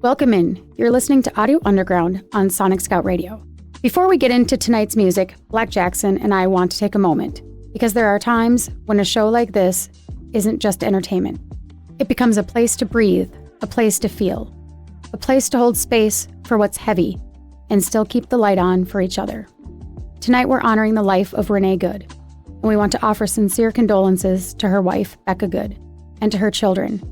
Welcome in. You're listening to Audio Underground on Sonic Scout Radio. Before we get into tonight's music, Black Jackson and I want to take a moment, because there are times when a show like this isn't just entertainment. It becomes a place to breathe, a place to feel, a place to hold space for what's heavy and still keep the light on for each other. Tonight we're honoring the life of Renée Good, and we want to offer sincere condolences to her wife, Becca Good, and to her children,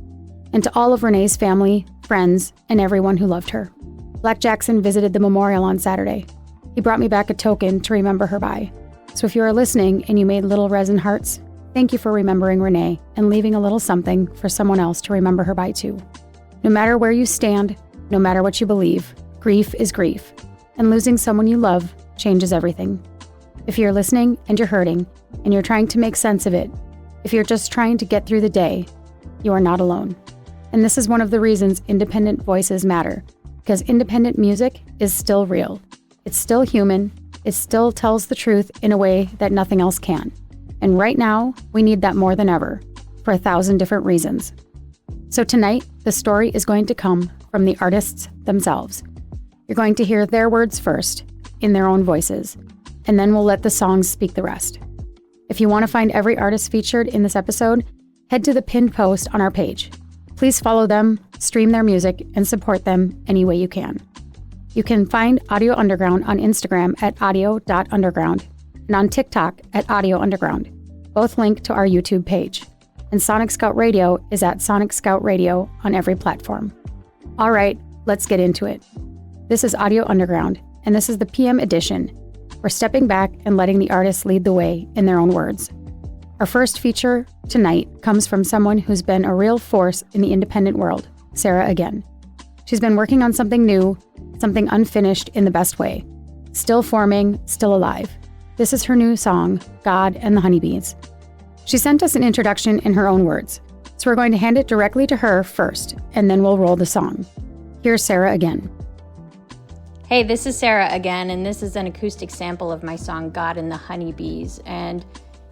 and to all of Renée's family, friends, and everyone who loved her. Black Jackson visited the memorial on Saturday. He brought me back a token to remember her by. So if you are listening and you made little resin hearts, thank you for remembering Renée and leaving a little something for someone else to remember her by too. No matter where you stand, no matter what you believe, grief is grief, and losing someone you love changes everything. If you're listening and you're hurting, and you're trying to make sense of it, if you're just trying to get through the day, you are not alone. And this is one of the reasons independent voices matter, because independent music is still real. It's still human. It still tells the truth in a way that nothing else can. And right now, we need that more than ever, for 1,000 different reasons. So tonight, the story is going to come from the artists themselves. You're going to hear their words first, in their own voices, and then we'll let the songs speak the rest. If you want to find every artist featured in this episode, head to the pinned post on our page. Please follow them, stream their music, and support them any way you can. You can find Audio Underground on Instagram at audio.underground and on TikTok at Audio Underground, both linked to our YouTube page. And Sonic Scout Radio is at Sonic Scout Radio on every platform. All right, let's get into it. This is Audio Underground, and this is the PM edition. We're stepping back and letting the artists lead the way in their own words. Our first feature tonight comes from someone who's been a real force in the independent world, Sarah Again. She's been working on something new, something unfinished in the best way. Still forming, still alive. This is her new song, God and the Honeybees. She sent us an introduction in her own words, so we're going to hand it directly to her first, and then we'll roll the song. Here's Sarah Again. Hey, this is Sarah again, and this is an acoustic sample of my song God and the Honeybees, and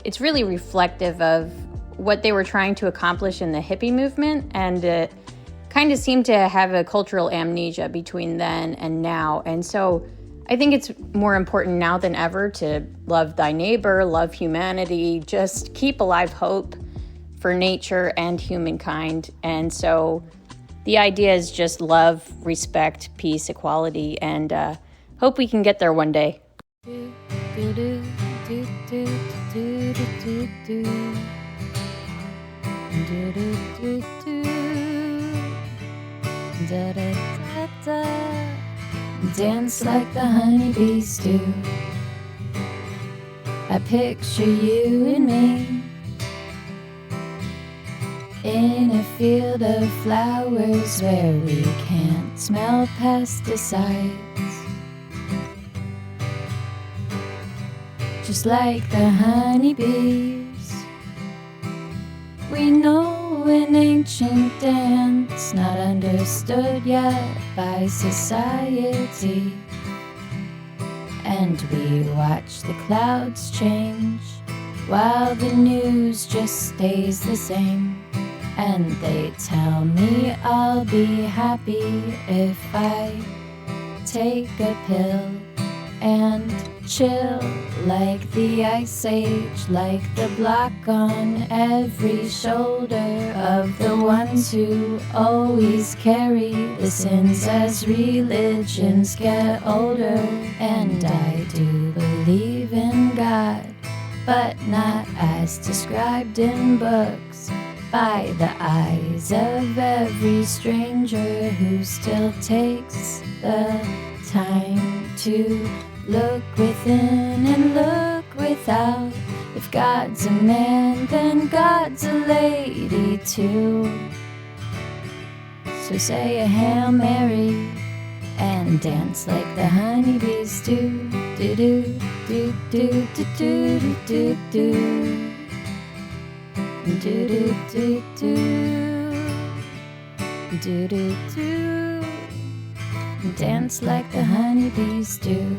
it's really reflective of what they were trying to accomplish in the hippie movement, and it kind of seemed to have a cultural amnesia between then and now. And so I think it's more important now than ever to love thy neighbor, love humanity, just keep alive hope for nature and humankind. And so the idea is just love, respect, peace, equality, and hope we can get there one day. Dance like the honeybees do. I picture you and me in a field of flowers where we can't smell pesticides. Just like the honeybees, we know an ancient dance not understood yet by society. And we watch the clouds change while the news just stays the same. And they tell me I'll be happy if I take a pill and chill like the ice age, like the block on every shoulder of the ones who always carry the sins as religions get older. And I do believe in God, but not as described in books, by the eyes of every stranger who still takes the time to look within and look without. If God's a man, then God's a lady too. So say a Hail Mary and dance like the honeybees do. Do do do do do do do do. Do do do do do do do. Dance like the honeybees do.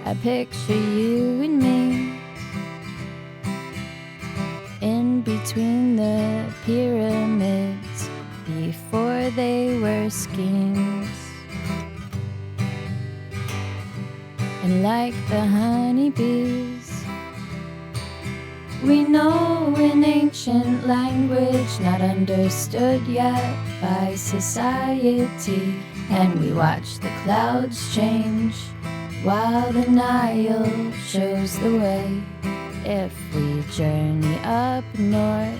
I picture you and me in between the pyramids before they were schemes. And like the honeybees, we know an ancient language not understood yet by society. And we watch the clouds change while the Nile shows the way. If we journey up north,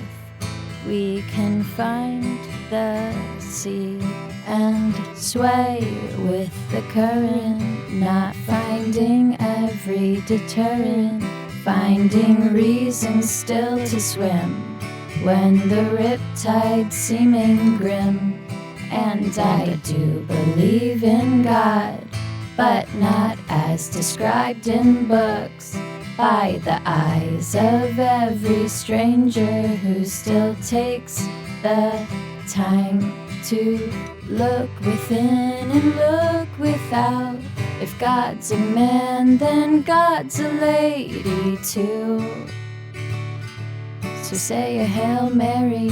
we can find the sea and sway with the current, not finding every deterrent, finding reasons still to swim when the riptide's seeming grim. And I do believe in God, but not as described in books, by the eyes of every stranger who still takes the time to look within and look without. If God's a man, then God's a lady too. So say a Hail Mary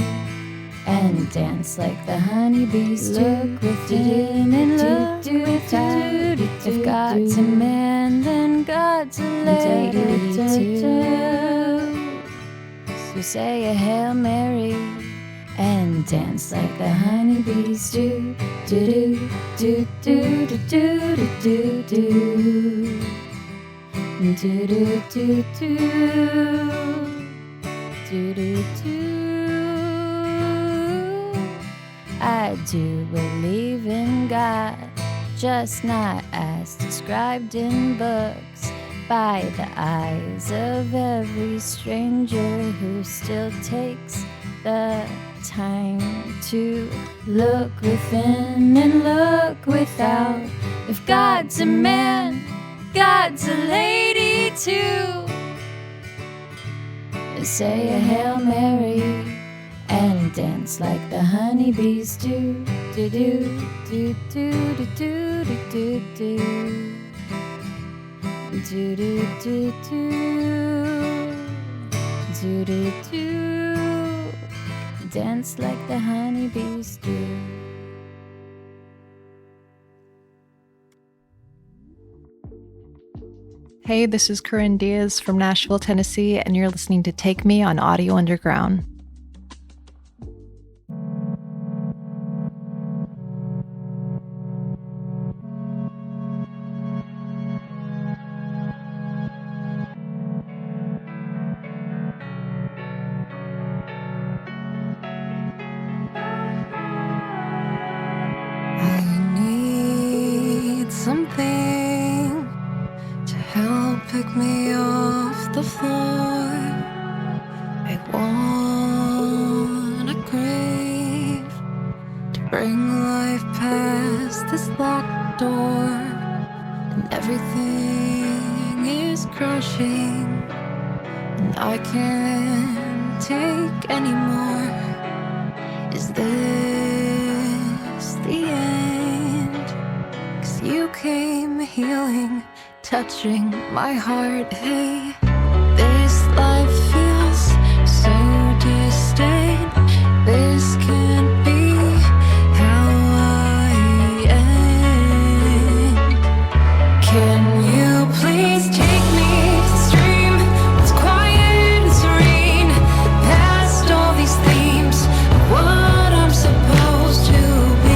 and dance like the honeybees do. Look within and look without. If God's a man, then God's a lady too. So say a Hail Mary and dance like the honeybees do. Do do do do do do do do do do do do do do. I do believe in God, just not as described in books, by the eyes of every stranger who still takes the time to look within and look without. If God's a man, God's a lady too. Say a Hail Mary and dance like the honeybees do. Do do do do do do do do do do do do do do. Dance like the honeybees do. Hey, this is Corinne Diaz from Nashville, Tennessee, and you're listening to Take Me on Audio Underground. Something to help pick me off the floor. I want a grave to bring life past this locked door. And everything is crushing, and I can't take anymore. Is this the end? 'Cause you came healing, touching my heart. Hey, this life feels so distant. This can't be how I am. Can you please take me to the stream that's quiet and serene, past all these themes of what I'm supposed to be?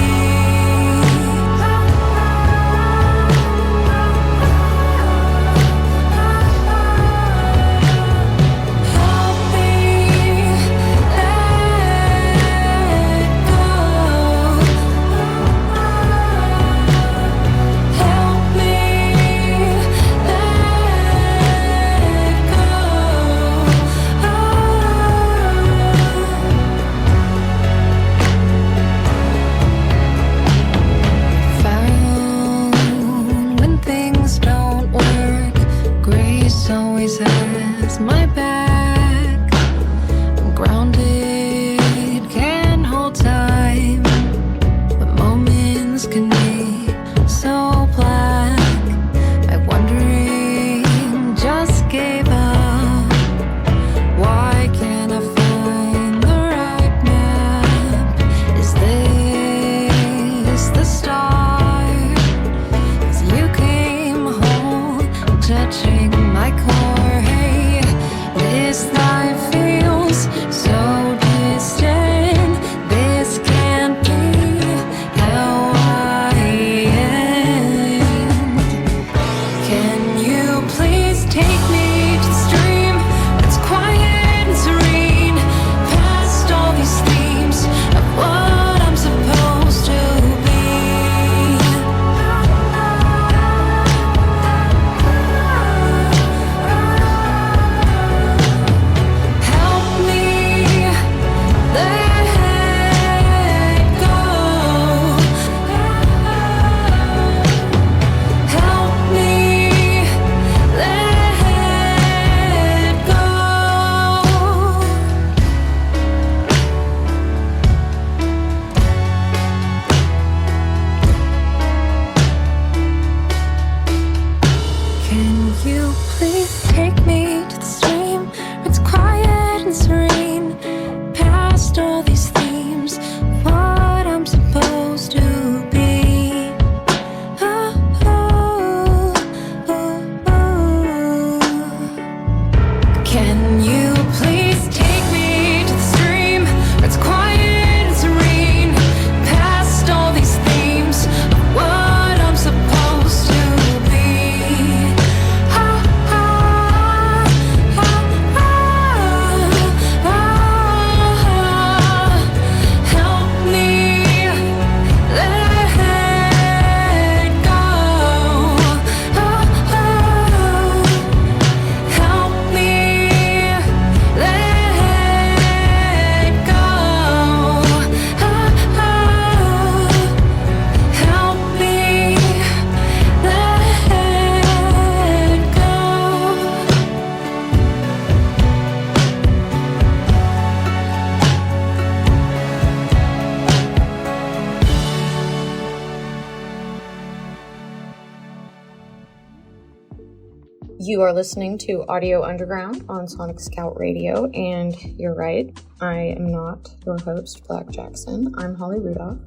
You are listening to Audio Underground on Sonic Scout Radio, and you're right, I am not your host, Black Jackson. I'm Holly Rudolph,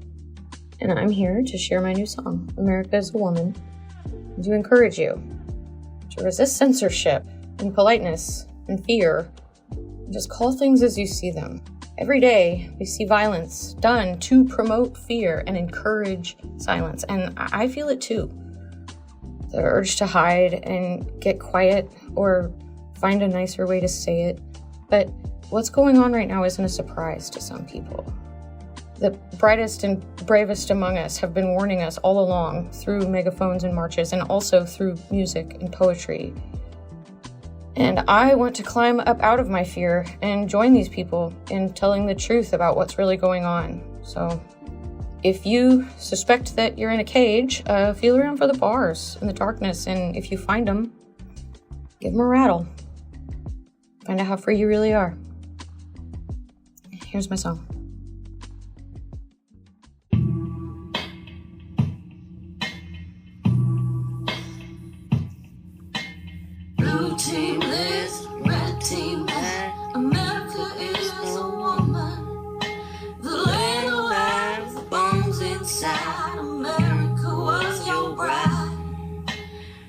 and I'm here to share my new song, America is a Woman, and to encourage you to resist censorship and politeness and fear, and just call things as you see them. Every day, we see violence done to promote fear and encourage silence, and I feel it too. The urge to hide and get quiet or find a nicer way to say it. But what's going on right now isn't a surprise to some people. The brightest and bravest among us have been warning us all along through megaphones and marches, and also through music and poetry. And I want to climb up out of my fear and join these people in telling the truth about what's really going on. So if you suspect that you're in a cage, feel around for the bars in the darkness, and if you find them, give them a rattle. Find out how free you really are. Here's my song. Blue team this, red team that. America is a woman. The land alive, the bones inside. America was your bride.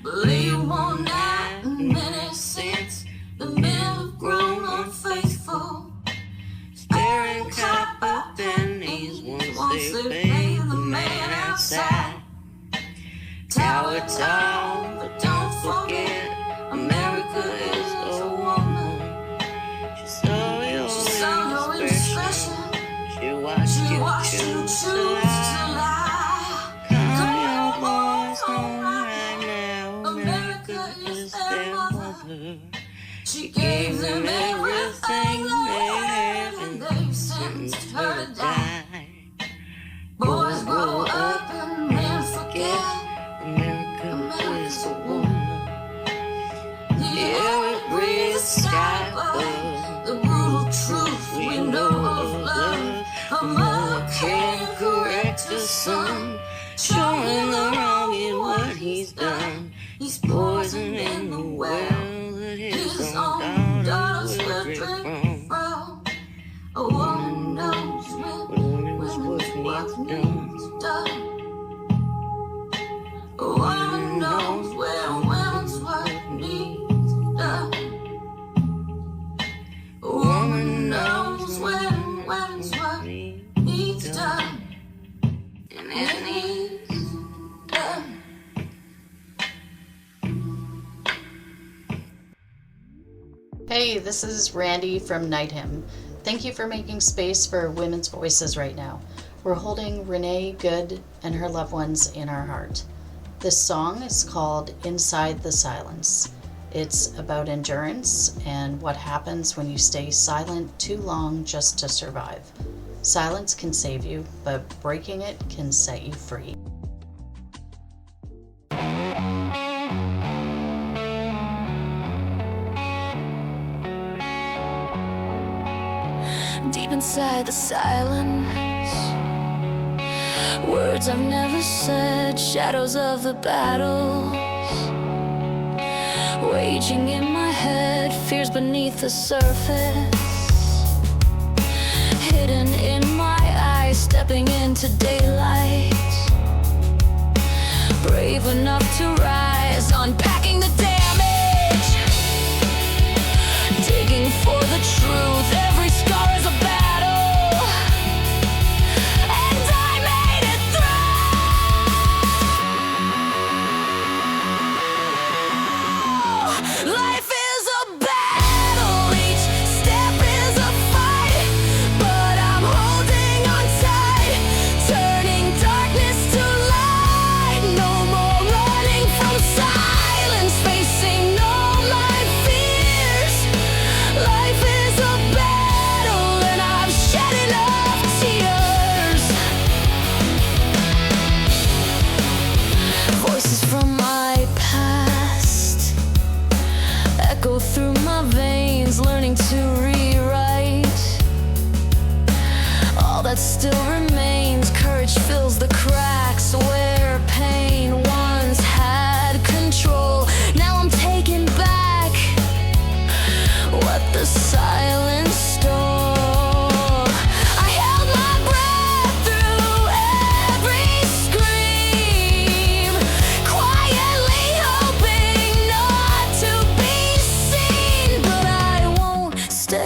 Believe one night in many since the men have grown unfaithful. Staring copper pennies once they pay the man outside. Tower tall, but don't forget. America is a woman. She saw your indiscretion. She watched you choose to lie. Come your boys home right now. America is their mother. She gave them everything they had, and they sentenced her to die. Boys grow up and men forget. America is a woman. The air it breathes, sky above. The brutal truth we know of love. A mother can correct her son, showing the wrong in what he's done. He's poisoning the well that his own daughters will drink from. A woman knows when women's work needs done. A woman knows when women's work needs done. A woman knows when women's work needs done. And it needs done. Hey, this is Randy from Night Hymn. Thank you for making space for women's voices right now. We're holding Renée Good and her loved ones in our heart. This song is called Inside the Silence. It's about endurance and what happens when you stay silent too long just to survive. Silence can save you, but breaking it can set you free. Deep inside the silence, words I've never said, shadows of the battles waging in my head, fears beneath the surface, hidden in my eyes, stepping into daylight, brave enough to rise, unpacking the damage, digging for the truth. Every scar is a battle, and I made it through. Life is a battle, each step is a fight, but I'm holding on tight, turning darkness to light. No more running from silence.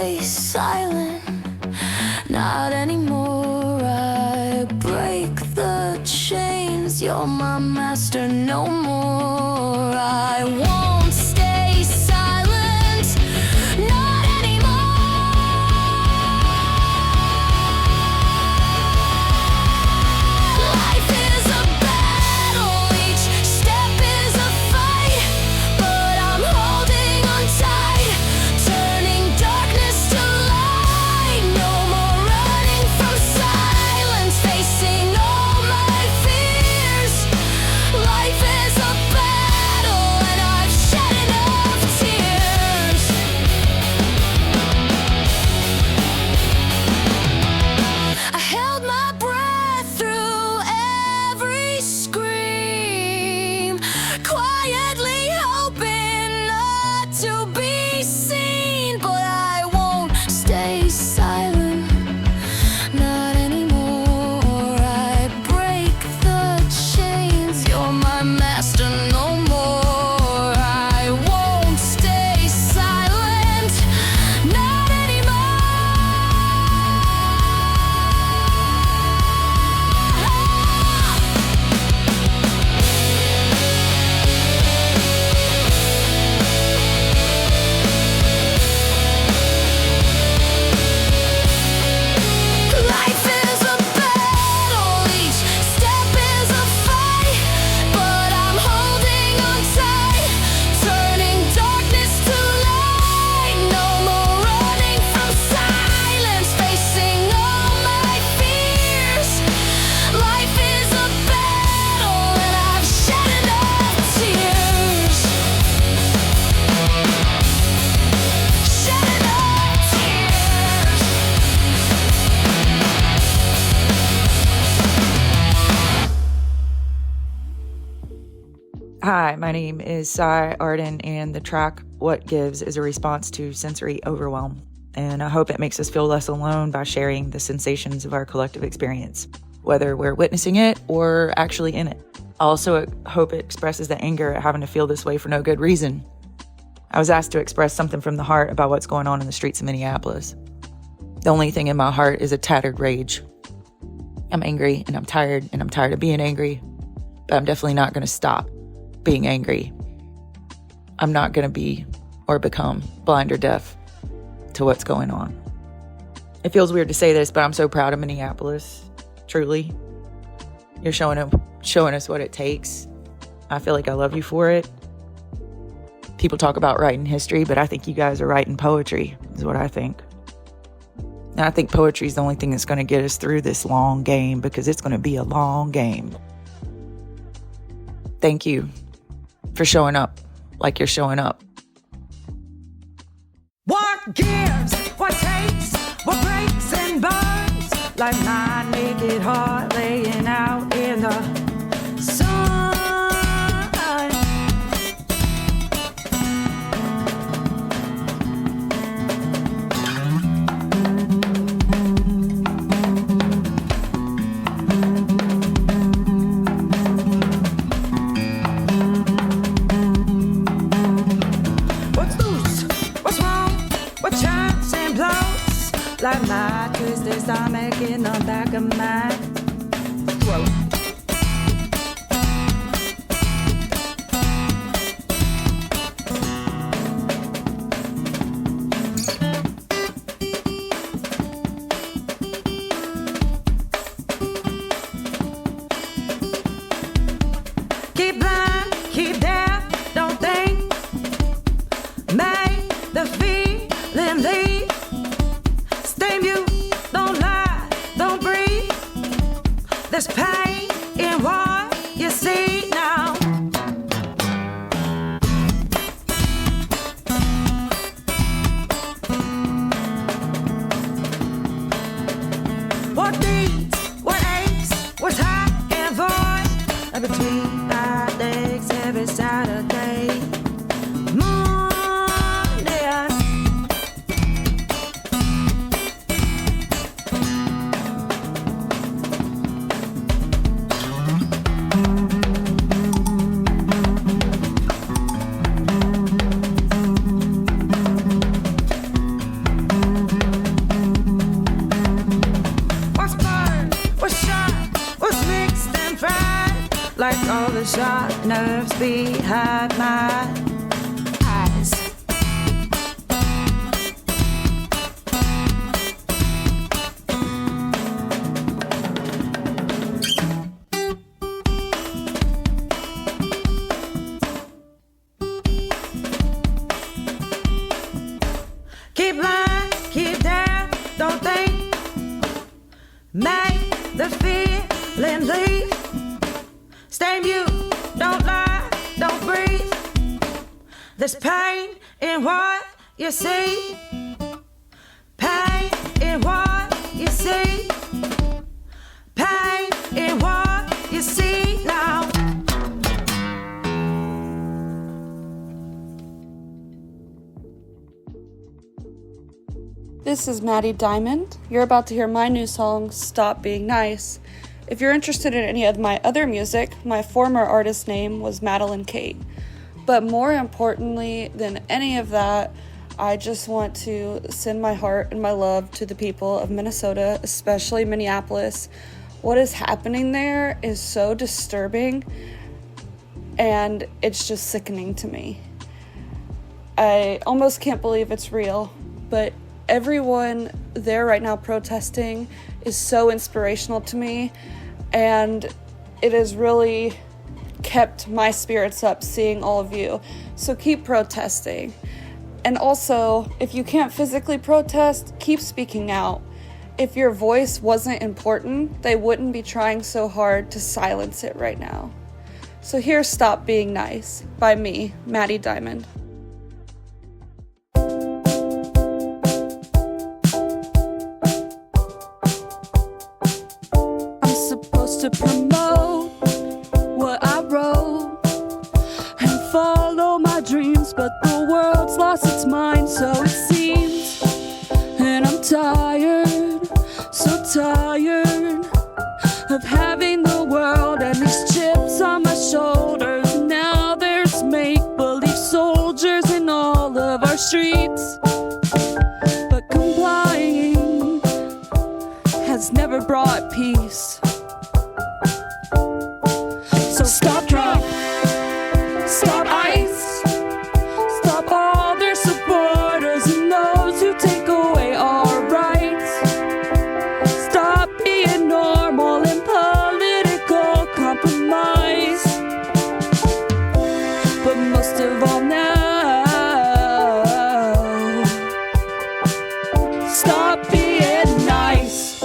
stay silent. Not anymore. I break the chains. You're my master, no more. I won't stay silent. Not anymore. Life is a battle. Each step is a fight. But I'm holding on tight. Turning darkness to light. No more running from silence. Facing all my fears. Life is a battle, and I've shed enough tears. I held my breath through every scream, quietly hoping not to be seen. But I won't stay silent. Not anymore. I break the chains. You're my master, no more. I won't stay silent. Not anymore. Life is a battle, each step is a fight, but I'm holding on tight, turning darkness to light. No more running from silence, facing all my fears. Life is a battle, and I've shed enough tears. Shed enough tears. Hi, my name is Cy Arden, and the track What Gives is a response to sensory overwhelm. And I hope it makes us feel less alone by sharing the sensations of our collective experience, whether we're witnessing it or actually in it. I also hope it expresses the anger at having to feel this way for no good reason. I was asked to express something from the heart about what's going on in the streets of Minneapolis. The only thing in my heart is a tattered rage. I'm angry and I'm tired of being angry, but I'm definitely not going to stop being angry. I'm not going to be or become blind or deaf to what's going on. It feels weird to say this, but I'm so proud of Minneapolis. Truly. You're showing us what it takes. I feel like I love you for it. People talk about writing history, but I think you guys are writing poetry, is what I think. And I think poetry is the only thing that's going to get us through this long game, because it's going to be a long game. Thank you for showing up like you're showing up. What gives, what takes, what breaks and burns, like my naked heart laying out in the sun. What's loose? What's wrong? What chirps and blows, like my twisted stomach in the back of my throat. Keep blind, keep deaf, don't think. Make the feeling leave. Stay mute, don't lie, don't breathe. This pain the sharp nerves behind my eyes. Keep lying, keep down, don't think. Make the feeling leave. Stay mute, don't lie, don't breathe. There's pain in what you see. Pain in what you see. Pain in what you see now. This is Maddie Diamond. You're about to hear my new song, Stop Being Nice. If you're interested in any of my other music, my former artist name was Madeline Kate. But more importantly than any of that, I just want to send my heart and my love to the people of Minnesota, especially Minneapolis. What is happening there is so disturbing, and it's just sickening to me. I almost can't believe it's real, but everyone there right now protesting is so inspirational to me, and it has really kept my spirits up seeing all of you. So keep protesting. And also, if you can't physically protest, keep speaking out. If your voice wasn't important, they wouldn't be trying so hard to silence it right now. So here's Stop Being Nice by me, Maddie Diamond. To promote what I wrote and follow my dreams, but the world's lost its mind, so it seems. And I'm tired, so tired of having the world and these chips on my shoulders. Now there's make-believe soldiers in all of our streets, but complying has never brought peace. So stop Trump, stop ICE, stop all their supporters and those who take away our rights. Stop being normal and political compromise. But most of all now, stop being nice.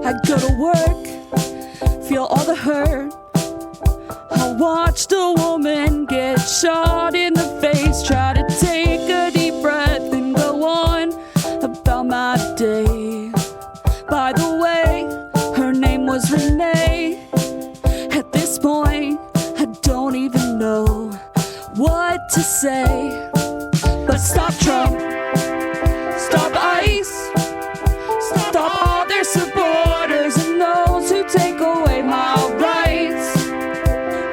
I go to work, feel all the hurt. I watched a woman get shot in the face, try to take a deep breath and go on about my day. By the way, her name was Renée. At this point, I don't even know what to say. But stop Trump, stop ICE, stop all their supporters and those who take away my rights,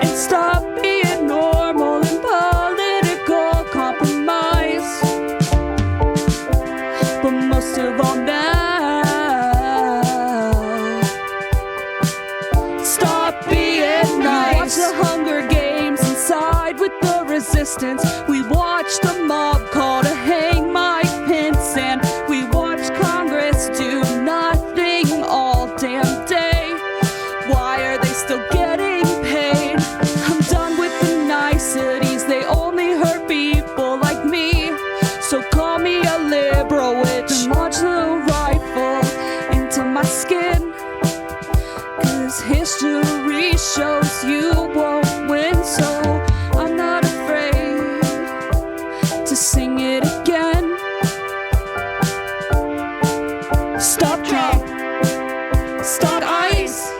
and stop being normal and political compromise. But most of all now, stop being nice. We watch the Hunger Games inside with the resistance. We watch the mob call to hang Mike Pence, and we watch Congress do nothing all damn day. Why are they still getting paid? I'm done with the niceties, they only hurt people like me. So call me a liberal witch and launch the rifle into my skin, 'cause history shows you won't win. So I'm not afraid to sing it again. Stop Trump, stop ICE,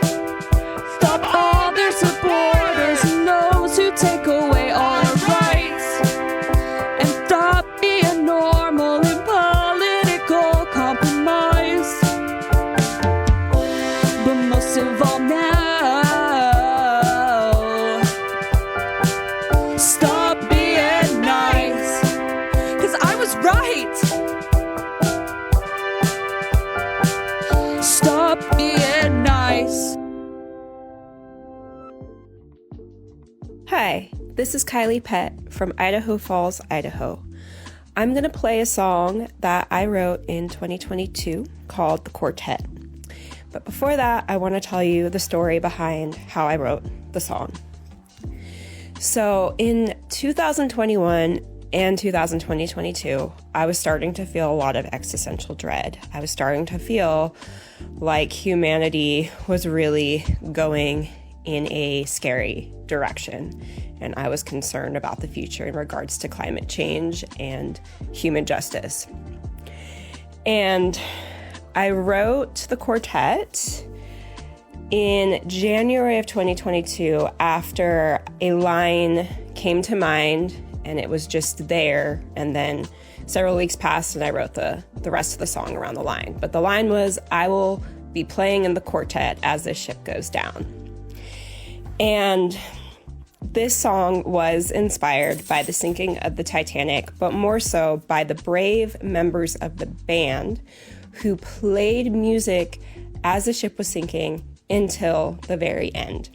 stop all their supporters and those who take away our rights, and stop being normal in political compromise. But most of all now, stop being nice, 'cause I was right. this is Kylie Pett from Idaho Falls, Idaho. I'm going to play a song that I wrote in 2022 called The Quartet. But before that, I want to tell you the story behind how I wrote the song. So in 2021 and 2022, I was starting to feel a lot of existential dread. I was starting to feel like humanity was really going in a scary direction. And I was concerned about the future in regards to climate change and human justice. And I wrote The Quartet in January of 2022 after a line came to mind, and it was just there. And then several weeks passed and I wrote the rest of the song around the line. But the line was, I will be playing in the quartet as the ship goes down. And this song was inspired by the sinking of the Titanic, but more so by the brave members of the band who played music as the ship was sinking until the very end.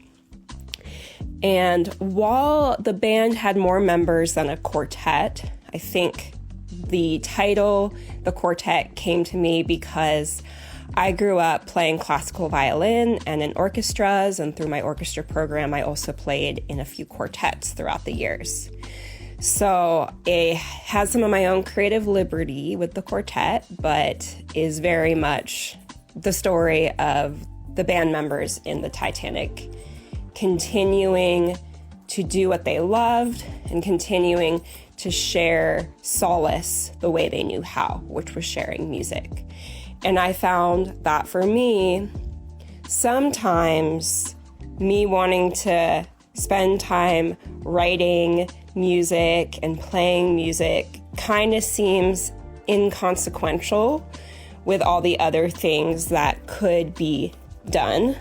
And while the band had more members than a quartet, I think the title, The Quartet, came to me because I grew up playing classical violin and in orchestras, and through my orchestra program, I also played in a few quartets throughout the years. So I had some of my own creative liberty with the quartet, but is very much the story of the band members in the Titanic continuing to do what they loved and continuing to share solace the way they knew how, which was sharing music. And I found that for me, sometimes me wanting to spend time writing music and playing music kind of seems inconsequential with all the other things that could be done.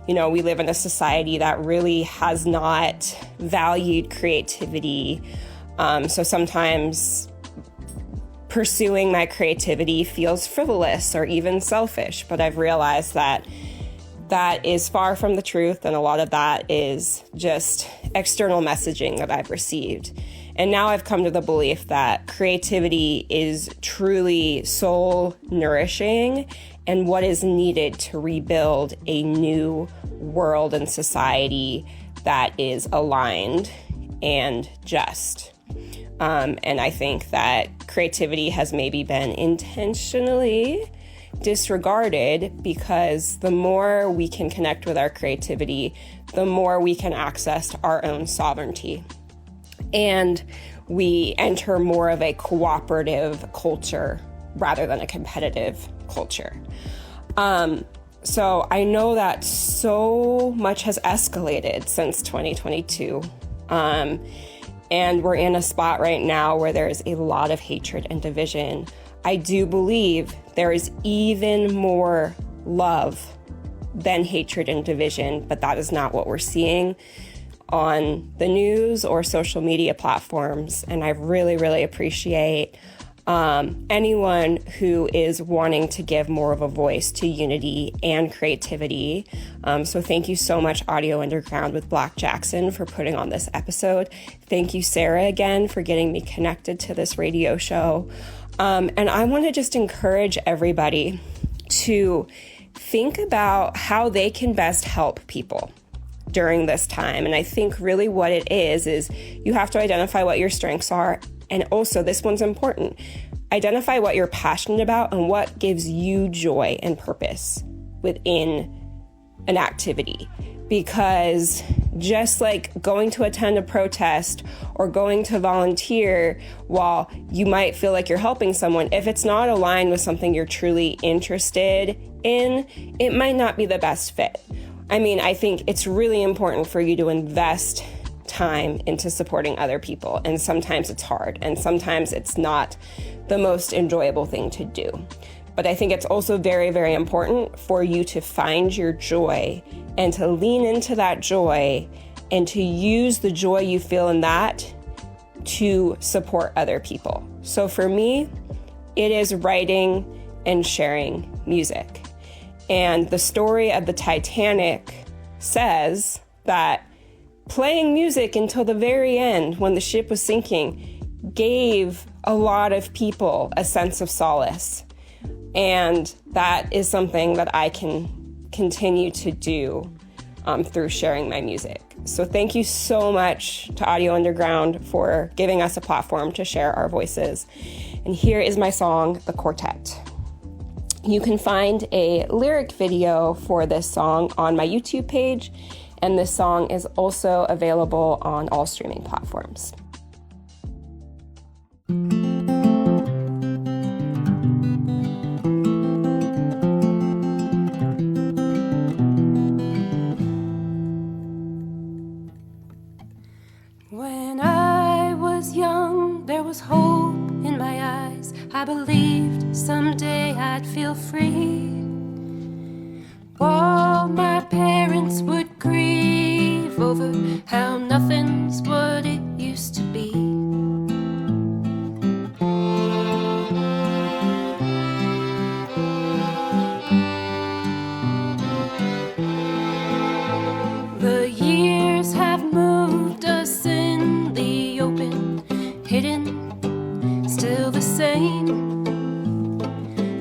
We live in a society that really has not valued creativity. So sometimes pursuing my creativity feels frivolous or even selfish, but I've realized that that is far from the truth, and a lot of that is just external messaging that I've received. And now I've come to the belief that creativity is truly soul nourishing and what is needed to rebuild a new world and society that is aligned and just. And I think that creativity has maybe been intentionally disregarded, because the more we can connect with our creativity, the more we can access our own sovereignty. And we enter more of a cooperative culture rather than a competitive culture. So I know that so much has escalated since 2022. And we're in a spot right now where there's a lot of hatred and division. I do believe there is even more love than hatred and division, but that is not what we're seeing on the news or social media platforms. And I really, really appreciate anyone who is wanting to give more of a voice to unity and creativity. So thank you so much, Audio Underground with Black Jackson, for putting on this episode. Thank you, Sarah, again, for getting me connected to this radio show. And I want to just encourage everybody to think about how they can best help people during this time. And I think really what it is you have to identify what your strengths are. And also, this one's important, identify what you're passionate about and what gives you joy and purpose within an activity. Because just like going to attend a protest or going to volunteer, while you might feel like you're helping someone, if it's not aligned with something you're truly interested in, it might not be the best fit. I mean, I think it's really important for you to invest time into supporting other people. And sometimes it's hard, and sometimes it's not the most enjoyable thing to do. But I think it's also very, very important for you to find your joy and to lean into that joy and to use the joy you feel in that to support other people. So for me, it is writing and sharing music. And the story of the Titanic says that playing music until the very end when the ship was sinking gave a lot of people a sense of solace. And that is something that I can continue to do through sharing my music. So thank you so much to Audio Underground for giving us a platform to share our voices. And here is my song, The Quartet. You can find a lyric video for this song on my YouTube page, and this song is also available on all streaming platforms. When I was young, there was hope in my eyes. I believed someday I'd feel free, while my parents would grieve over how nothing's what it used to be. The years have moved us in the open, hidden, still the same.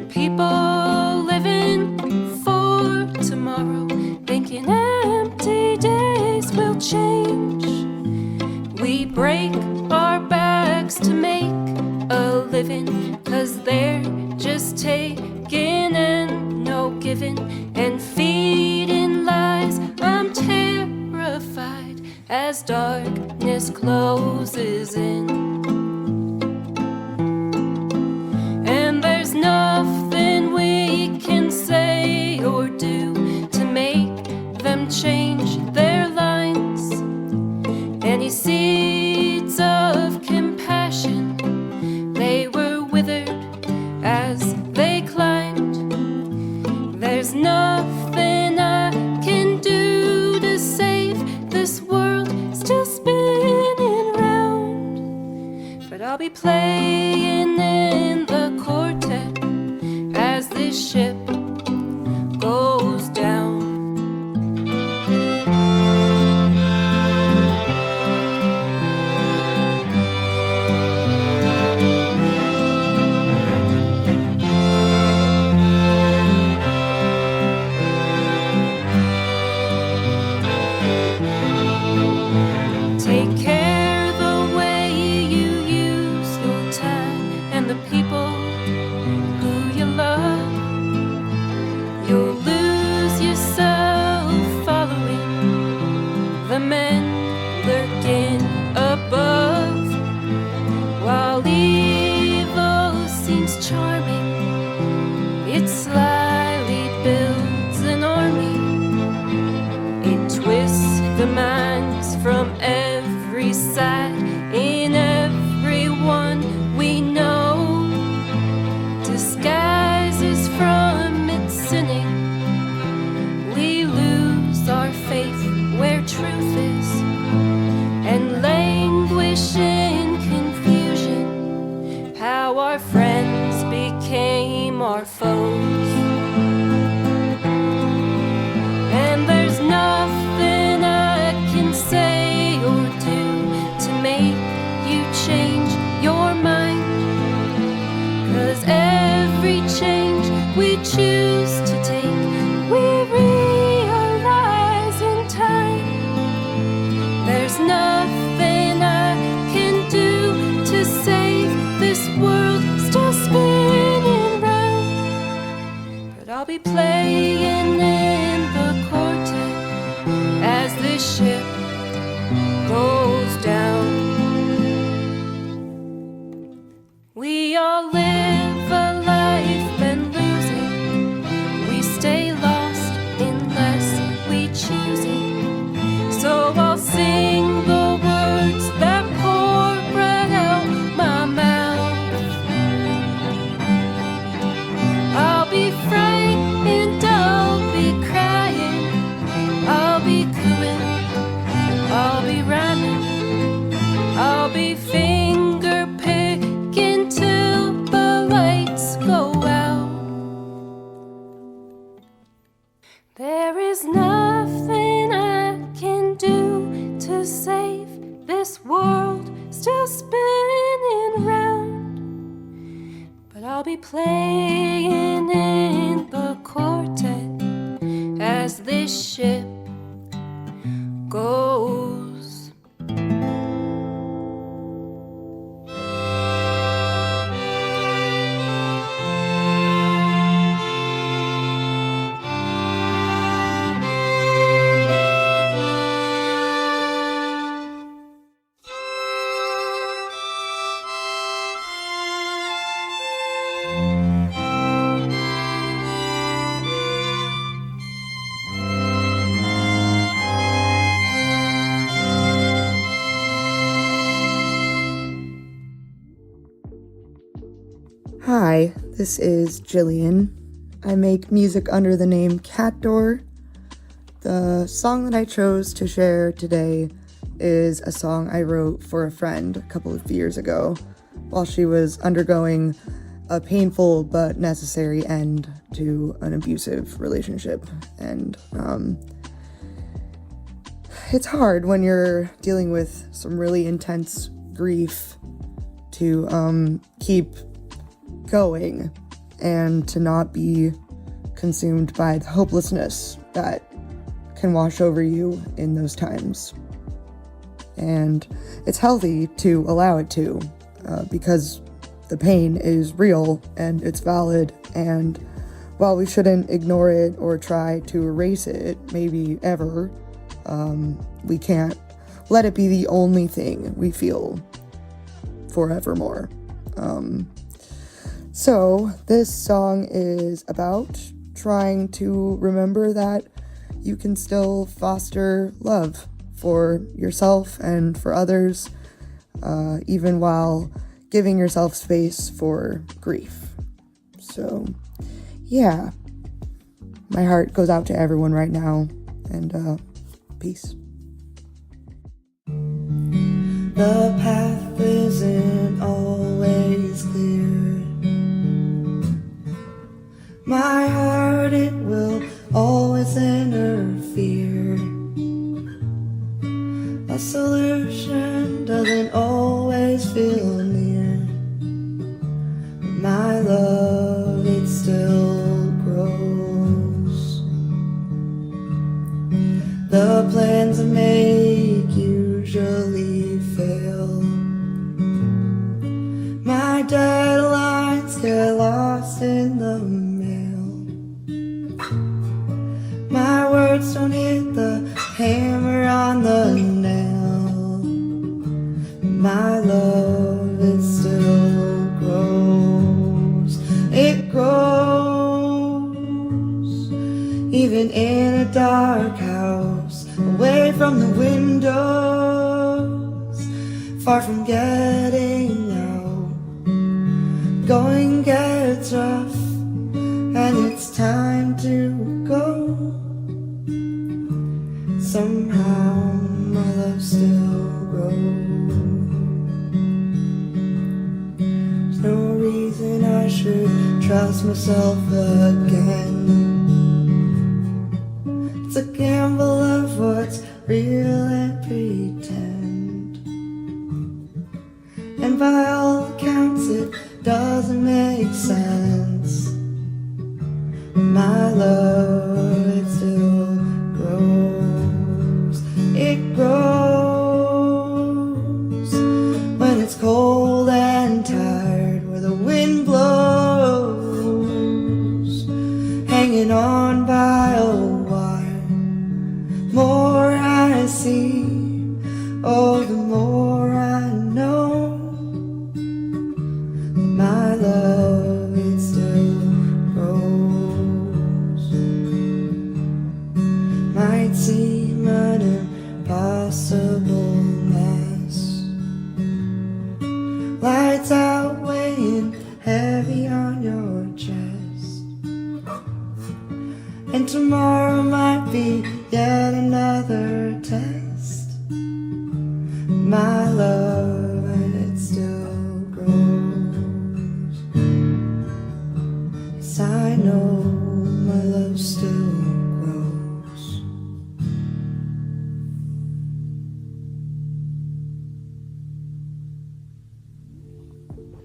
People living for tomorrow, thinking empty days will change. We break our backs to make a living, 'cause they're just taking and no giving, and feeding lies. I'm terrified as darkness closes in, and there's nothing we can say or do to make them change their lines. Any seeds of compassion, they were withered as they climbed. There's nothing I can do to save this world still spinning round, but I'll be playing in the quartet as this ship goes down. Take care the way you use your time and the people who you love. You'll lose yourself following the men lurking above. While evil seems charming, it slyly builds an army. It twists the minds from every side in everyone we know, disguises from its sinning. We lose our faith where truth is, and languish in confusion, how our friends became our foes. And there's nothing I can say or do to make you change your mind, 'cause every change we choose to take, we realize in time. There's nothing I can do to save this world still spinning round, but I'll be playing in the quartet as this ship goes down. We all live a life then losing. We stay lost unless we choose it. So I'll sing the words that pour right out my mouth. I'll be frightened, I'll be crying, I'll be cooing, I'll be rhyming, I'll be finger picking till the lights go out. There is nothing I can do to still spinning round, but I'll be playing in the quartet as this ship goes. Hi, this is Jillian. I make music under the name Cat Door. The song that I chose to share today is a song I wrote for a friend a couple of years ago while she was undergoing a painful but necessary end to an abusive relationship. And it's hard when you're dealing with some really intense grief to keep going and to not be consumed by the hopelessness that can wash over you in those times. And it's healthy to allow it to, because the pain is real and it's valid, and while we shouldn't ignore it or try to erase it, maybe ever, we can't let it be the only thing we feel forevermore. So this song is about trying to remember that you can still foster love for yourself and for others, even while giving yourself space for grief. So, yeah, my heart goes out to everyone right now, and peace. The path isn't always clear. My heart, it will always interfere. A solution doesn't always feel near. My love, it still grows. The plans I make usually fail. My deadlines get lost in the mail. My words don't hit the hammer on the nail. My love, it still grows. It grows, even in a dark house, away from the windows, far from getting out. Going gets rough, and it's time to go. Somehow my love still grows. There's no reason I should trust myself again. It's a gamble of what's real and pretend. And by all accounts it doesn't make sense. My love, it still grows. It grows when it's cold and tired, where the wind blows, hanging on by a wire. More I see, oh, the more I know. My love, it still grows.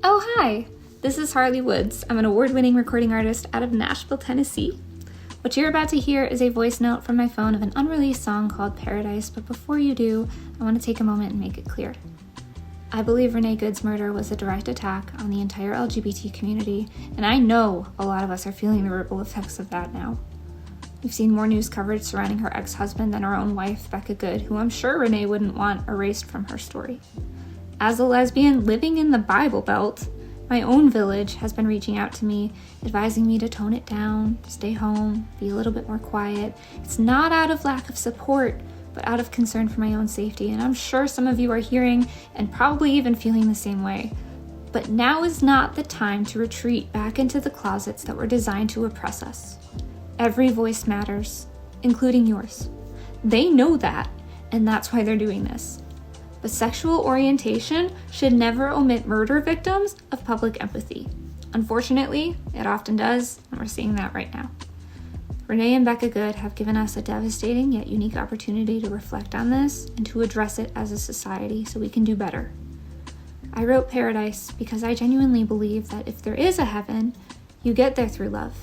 Oh, hi! This is Harley Woods. I'm an award-winning recording artist out of Nashville, Tennessee. What you're about to hear is a voice note from my phone of an unreleased song called Paradise, but before you do, I want to take a moment and make it clear. I believe Renée Good's murder was a direct attack on the entire LGBT community, and I know a lot of us are feeling the ripple effects of that now. We've seen more news coverage surrounding her ex-husband than her own wife, Renée Good, who I'm sure Renée wouldn't want erased from her story. As a lesbian living in the Bible Belt, my own village has been reaching out to me, advising me to tone it down, stay home, be a little bit more quiet. It's not out of lack of support, but out of concern for my own safety, and I'm sure some of you are hearing and probably even feeling the same way. But now is not the time to retreat back into the closets that were designed to oppress us. Every voice matters, including yours. They know that, and that's why they're doing this. But sexual orientation should never omit murder victims of public empathy. Unfortunately, it often does, and we're seeing that right now. Renée and Renée Good have given us a devastating yet unique opportunity to reflect on this and to address it as a society so we can do better. I wrote Paradise because I genuinely believe that if there is a heaven, you get there through love.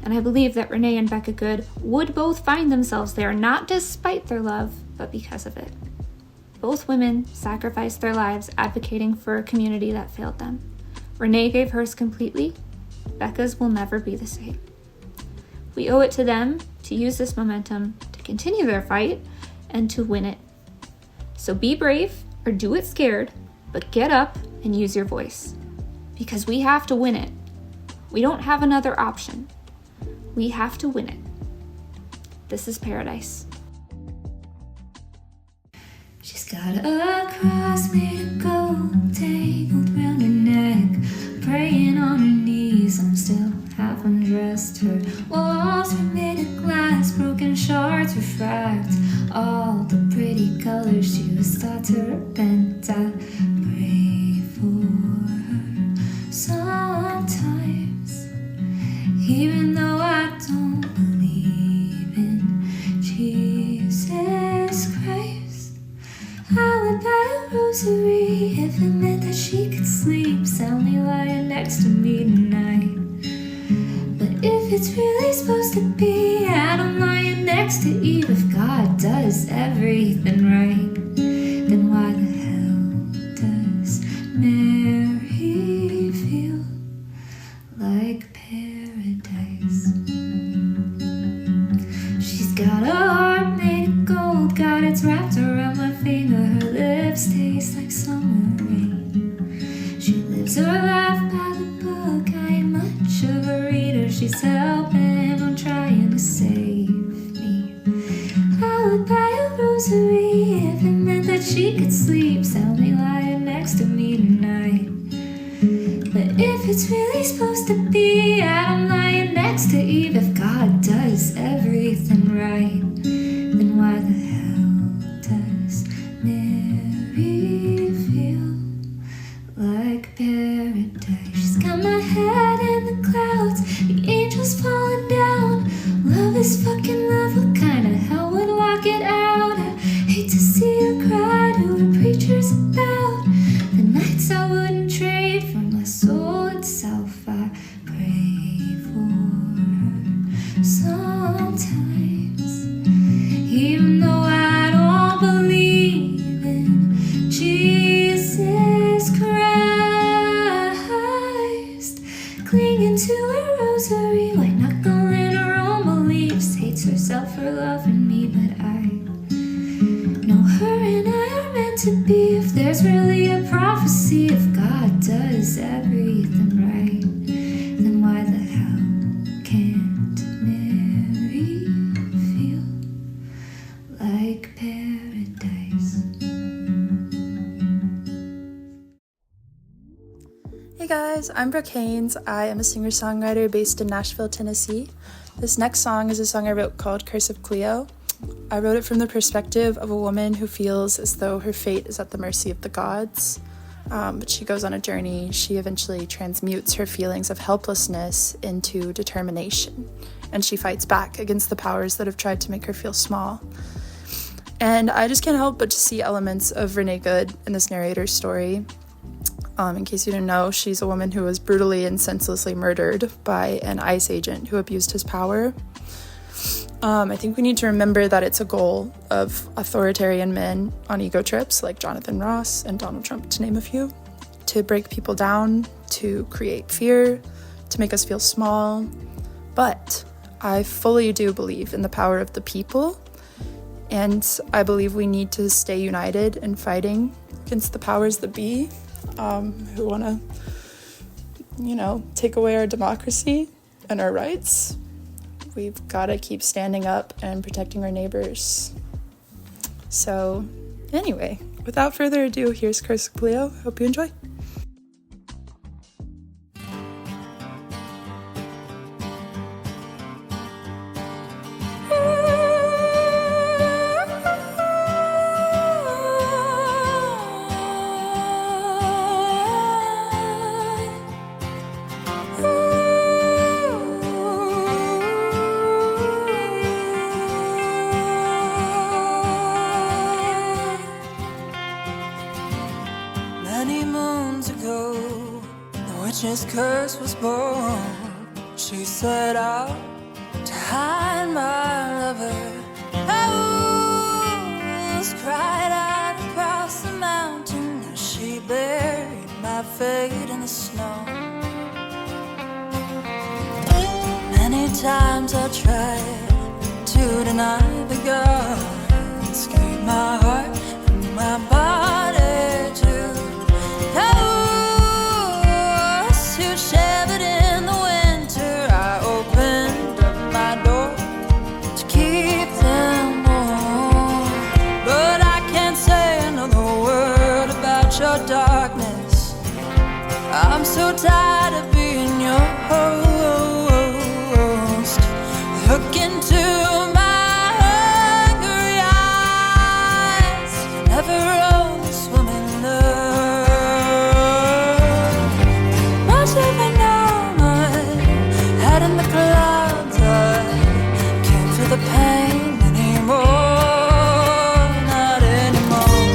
And I believe that Renée and Renée Good would both find themselves there, not despite their love, but because of it. Both women sacrificed their lives advocating for a community that failed them. Renée gave hers completely. Becca's will never be the same. We owe it to them to use this momentum to continue their fight and to win it. So be brave or do it scared, but get up and use your voice. Because we have to win it. We don't have another option. We have to win it. This is Paradise. She's got a cross made of gold tangled round her neck, praying on her knees. I'm still half undressed. Her walls are made of glass, broken shards refract all the pretty colors she was taught to repent. I pray for her sometimes, even though I don't believe in Jesus Christ. I would buy a rosary if it meant that she could sleep soundly lying next to me tonight. But if it's really supposed to be Adam lying next to Eve, if God does everything right, then why the hell does Mary feel like paradise? She's got a heart made of gold, got it's wrapped around my finger. Her lips taste like summer rain. She lives her life by the book. I ain't much of a reader. She's helping, I'm trying to save me. I would buy a rosary if it meant that she could sleep soundly lying next to me tonight. But if it's really supposed to be Adam lying next to Eve, if God does everything right, then why the hell does Mary feel like paradise? She's got my head in the clouds, the angels falling down. Love is fucking love, what kind of hell would lock it out? I hate to see her cry to her preachers about the nights I wouldn't trade for my soul itself. I pray for her sometimes, even though I don't believe in Jesus Christ. Clinging to her rosary, white knuckling her own beliefs, hates herself for loving me, but I know her and I are meant to be. If there's really a prophecy, if God does everything right, then why the hell can't Mary feel like paradise? Hey guys, I'm Brooke Haynes. I am a singer-songwriter based in Nashville, Tennessee. This next song is a song I wrote called Curse of Cleo. I wrote it from the perspective of a woman who feels as though her fate is at the mercy of the gods. But she goes on a journey. She eventually transmutes her feelings of helplessness into determination, and she fights back against the powers that have tried to make her feel small. And I just can't help but to see elements of Renée Good in this narrator's story. In case you didn't know, she's a woman who was brutally and senselessly murdered by an ICE agent who abused his power. I think we need to remember that it's a goal of authoritarian men on ego trips like Jonathan Ross and Donald Trump, to name a few, to break people down, to create fear, to make us feel small. But I fully do believe in the power of the people, and I believe we need to stay united in fighting against the powers that be, who want to, take away our democracy and our rights. We've got to keep standing up and protecting our neighbors. So, anyway, without further ado, here's Curse of Cleo. Hope you enjoy. Many moons ago, the witch's curse was born. She set out to hide my lover. Owls cried out across the mountain as she buried my fate in the snow. Many times I tried to deny the gods, gave my heart and my body to those who shivered in the winter. I opened up my door to keep them warm, but I can't say another word about your darkness. I'm so tired of being your host. Look into my hungry eyes. Never own this woman love. Much of an armor head in the clouds. I can't feel the pain anymore. Not anymore.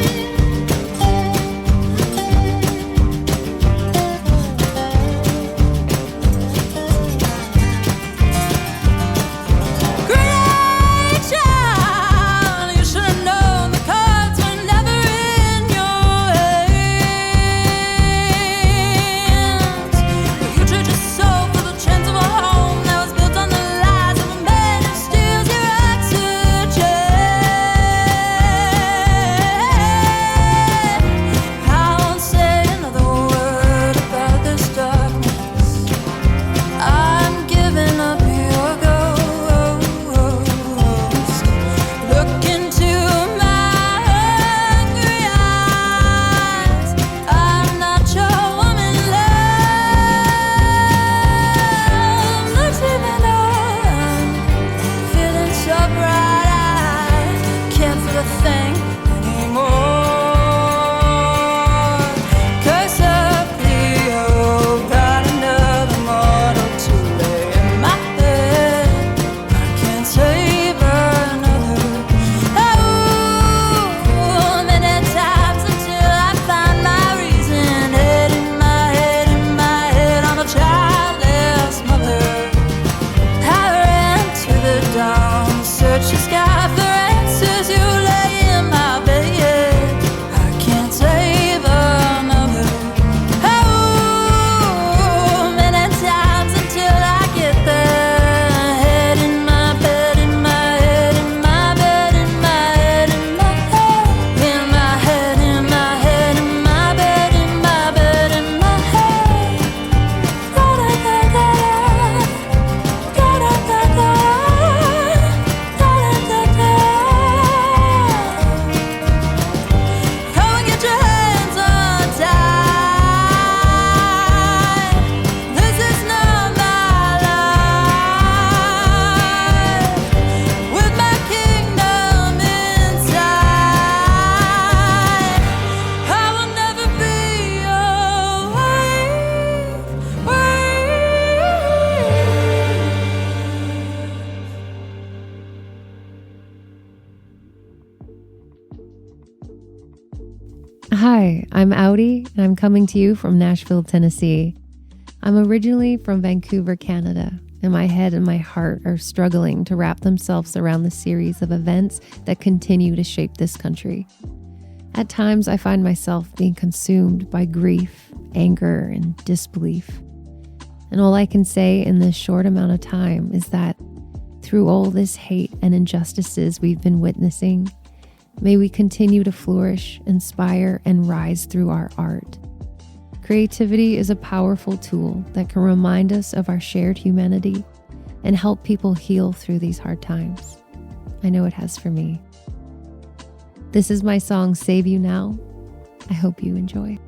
I'm Audi, and I'm coming to you from Nashville, Tennessee. I'm originally from Vancouver, Canada, and my head and my heart are struggling to wrap themselves around the series of events that continue to shape this country. At times, I find myself being consumed by grief, anger, and disbelief. And all I can say in this short amount of time is that through all this hate and injustices we've been witnessing, may we continue to flourish, inspire, and rise through our art. Creativity is a powerful tool that can remind us of our shared humanity and help people heal through these hard times. I know it has for me. This is my song, Save You Now. I hope you enjoy.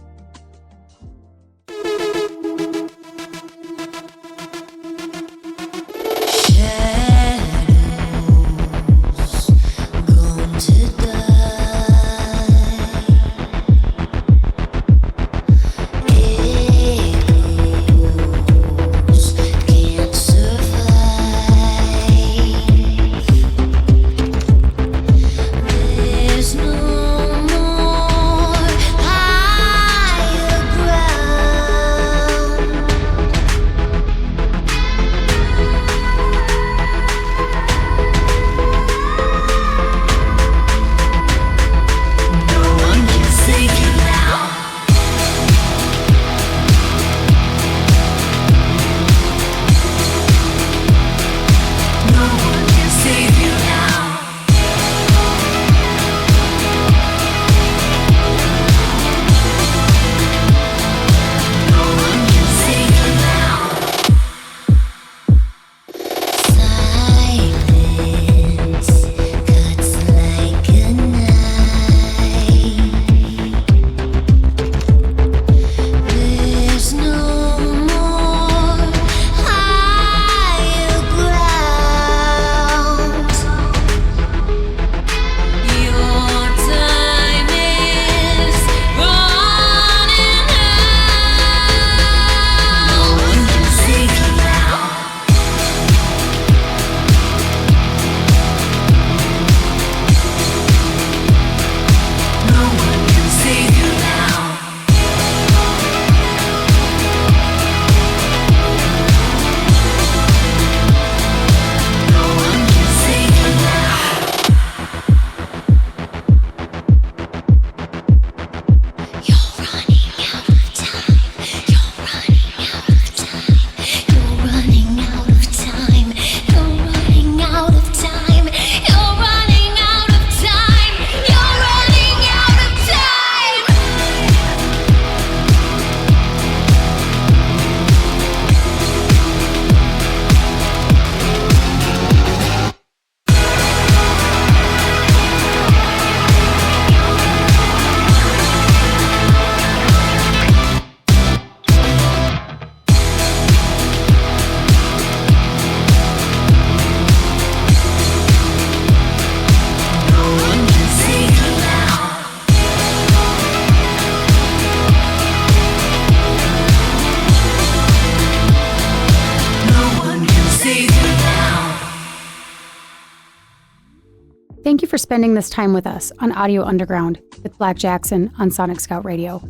Thank you for spending this time with us on Audio Underground with Black Jackson on Sonic Scout Radio.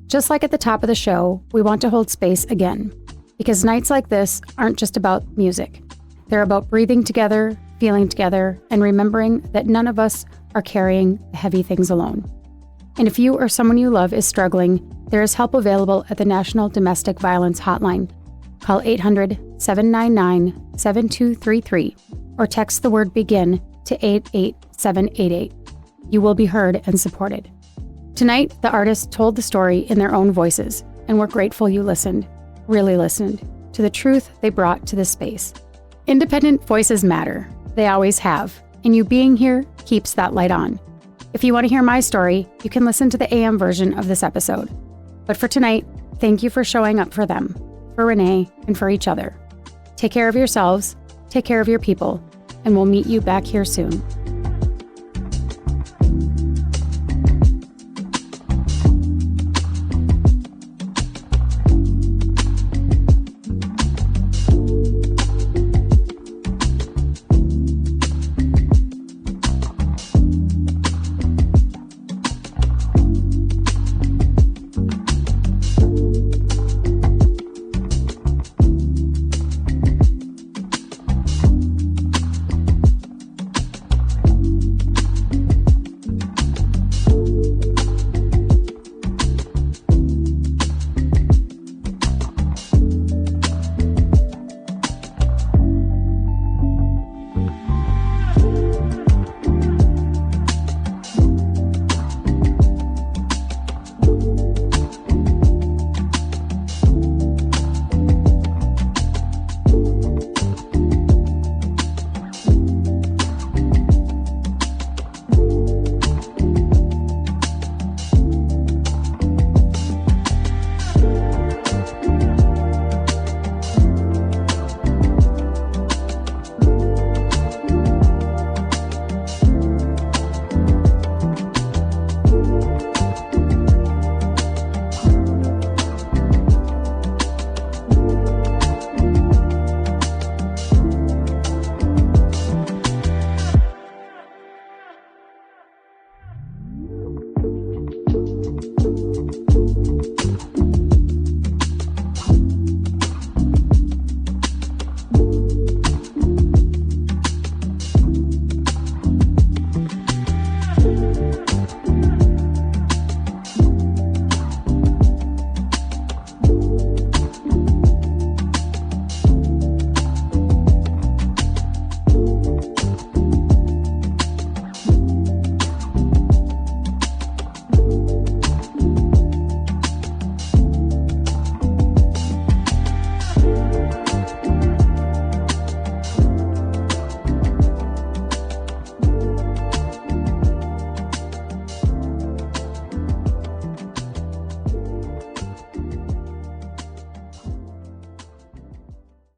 Just like at the top of the show, we want to hold space again, because nights like this aren't just about music. They're about breathing together, feeling together, and remembering that none of us are carrying the heavy things alone. And if you or someone you love is struggling, there is help available at the National Domestic Violence Hotline. Call 800-799-7233 or text the word BEGIN to 88788. You will be heard and supported. Tonight, the artists told the story in their own voices, and we're grateful you listened, really listened, to the truth they brought to this space. Independent voices matter. They always have, and you being here keeps that light on. If you want to hear my story, you can listen to the AM version of this episode. But for tonight, thank you for showing up for them, for Renee, and for each other. Take care of yourselves, take care of your people, and we'll meet you back here soon.